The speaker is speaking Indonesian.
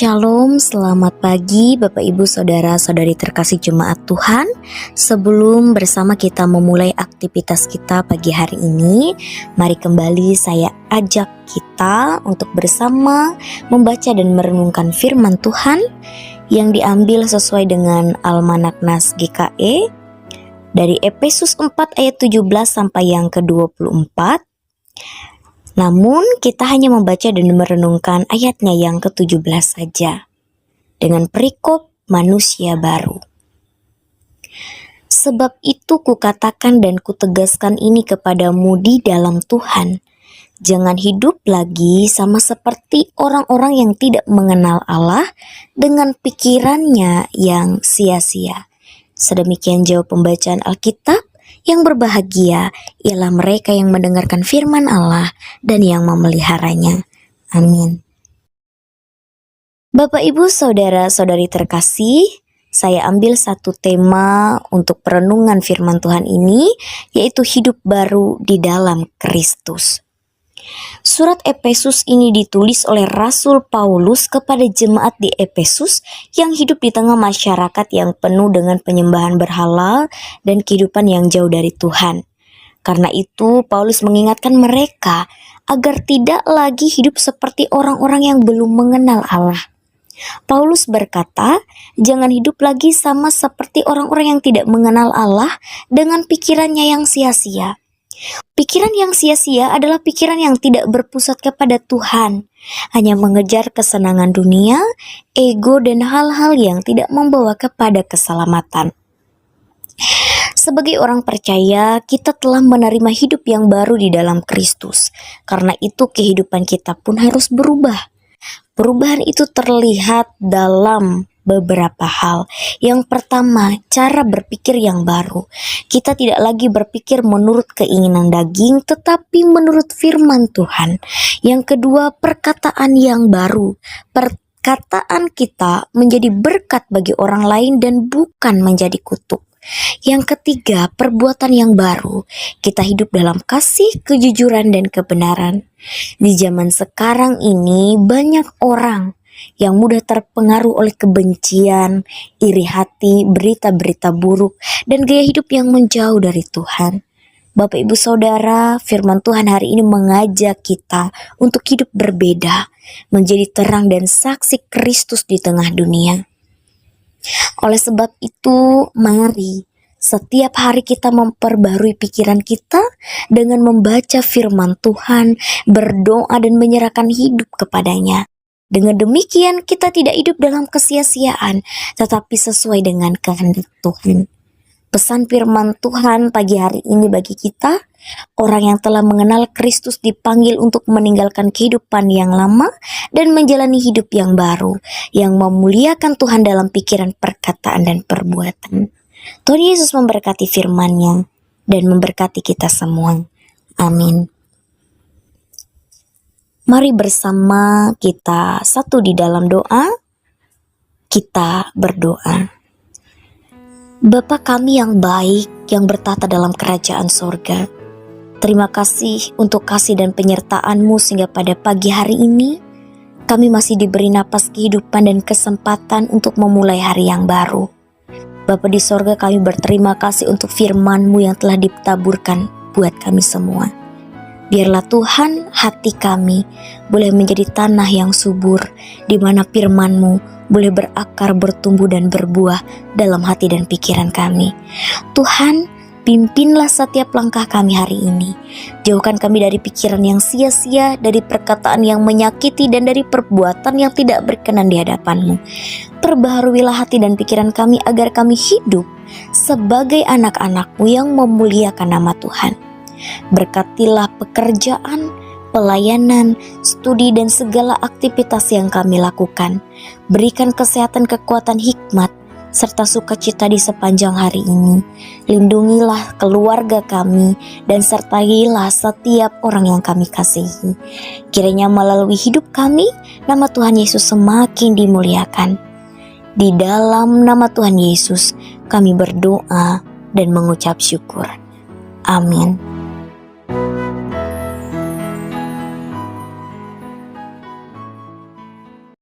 Shalom, selamat pagi Bapak Ibu Saudara-saudari terkasih jemaat Tuhan. Sebelum bersama kita memulai aktivitas kita pagi hari ini, mari kembali saya ajak kita untuk bersama membaca dan merenungkan firman Tuhan yang diambil sesuai dengan Almanak Nas GKE dari Efesus 4 ayat 17 sampai yang ke-24. Namun kita hanya membaca dan merenungkan ayatnya yang ke-17 saja dengan perikop manusia baru. Sebab itu kukatakan dan kutegaskan ini kepadamu di dalam Tuhan. Jangan hidup lagi sama seperti orang-orang yang tidak mengenal Allah dengan pikirannya yang sia-sia. Sedemikian jauh pembacaan Alkitab. Yang berbahagia ialah mereka yang mendengarkan firman Allah dan yang memeliharanya. Amin. Bapak, Ibu, Saudara-saudari terkasih, saya ambil satu tema untuk perenungan firman Tuhan ini, yaitu hidup baru di dalam Kristus. Surat Efesus ini ditulis oleh Rasul Paulus kepada jemaat di Efesus yang hidup di tengah masyarakat yang penuh dengan penyembahan berhala dan kehidupan yang jauh dari Tuhan. Karena itu, Paulus mengingatkan mereka agar tidak lagi hidup seperti orang-orang yang belum mengenal Allah. Paulus berkata, jangan hidup lagi sama seperti orang-orang yang tidak mengenal Allah dengan pikirannya yang sia-sia. Pikiran yang sia-sia adalah pikiran yang tidak berpusat kepada Tuhan, hanya mengejar kesenangan dunia, ego, dan hal-hal yang tidak membawa kepada keselamatan. Sebagai orang percaya, kita telah menerima hidup yang baru di dalam Kristus. Karena itu kehidupan kita pun harus berubah. Perubahan itu terlihat dalam beberapa hal. Yang pertama, cara berpikir yang baru. Kita tidak lagi berpikir menurut keinginan daging, tetapi menurut firman Tuhan. Yang kedua, perkataan yang baru. Perkataan kita menjadi berkat bagi orang lain dan bukan menjadi kutuk. Yang ketiga, perbuatan yang baru. Kita hidup dalam kasih, kejujuran, dan kebenaran. Di zaman sekarang ini banyak orang yang mudah terpengaruh oleh kebencian, iri hati, berita-berita buruk, dan gaya hidup yang menjauh dari Tuhan. Bapak, Ibu, Saudara, firman Tuhan hari ini mengajak kita untuk hidup berbeda, menjadi terang dan saksi Kristus di tengah dunia. Oleh sebab itu, mari setiap hari kita memperbarui pikiran kita dengan membaca firman Tuhan, berdoa dan menyerahkan hidup kepadanya. Dengan demikian kita tidak hidup dalam kesia-siaan, tetapi sesuai dengan kehendak Tuhan. Pesan firman Tuhan pagi hari ini bagi kita, orang yang telah mengenal Kristus dipanggil untuk meninggalkan kehidupan yang lama dan menjalani hidup yang baru, yang memuliakan Tuhan dalam pikiran, perkataan, dan perbuatan. Tuhan Yesus memberkati firman-Nya dan memberkati kita semua. Amin. Mari bersama kita satu di dalam doa. Kita berdoa. Bapa kami yang baik, yang bertata dalam kerajaan sorga, terima kasih untuk kasih dan penyertaan-Mu sehingga pada pagi hari ini kami masih diberi napas kehidupan dan kesempatan untuk memulai hari yang baru. Bapa di sorga, kami berterima kasih untuk firman-Mu yang telah ditaburkan buat kami semua. Biarlah Tuhan hati kami boleh menjadi tanah yang subur, di mana firman-Mu boleh berakar, bertumbuh, dan berbuah dalam hati dan pikiran kami. Tuhan, pimpinlah setiap langkah kami hari ini. Jauhkan kami dari pikiran yang sia-sia, dari perkataan yang menyakiti, dan dari perbuatan yang tidak berkenan di hadapan-Mu. Perbaharuilah hati dan pikiran kami agar kami hidup sebagai anak-anak-Mu yang memuliakan nama Tuhan. Berkatilah pekerjaan, pelayanan, studi, dan segala aktivitas yang kami lakukan. Berikan kesehatan, kekuatan, hikmat, serta sukacita di sepanjang hari ini. Lindungilah keluarga kami dan sertailah setiap orang yang kami kasihi. Kiranya melalui hidup kami, nama Tuhan Yesus semakin dimuliakan. Di dalam nama Tuhan Yesus, kami berdoa dan mengucap syukur. Amin.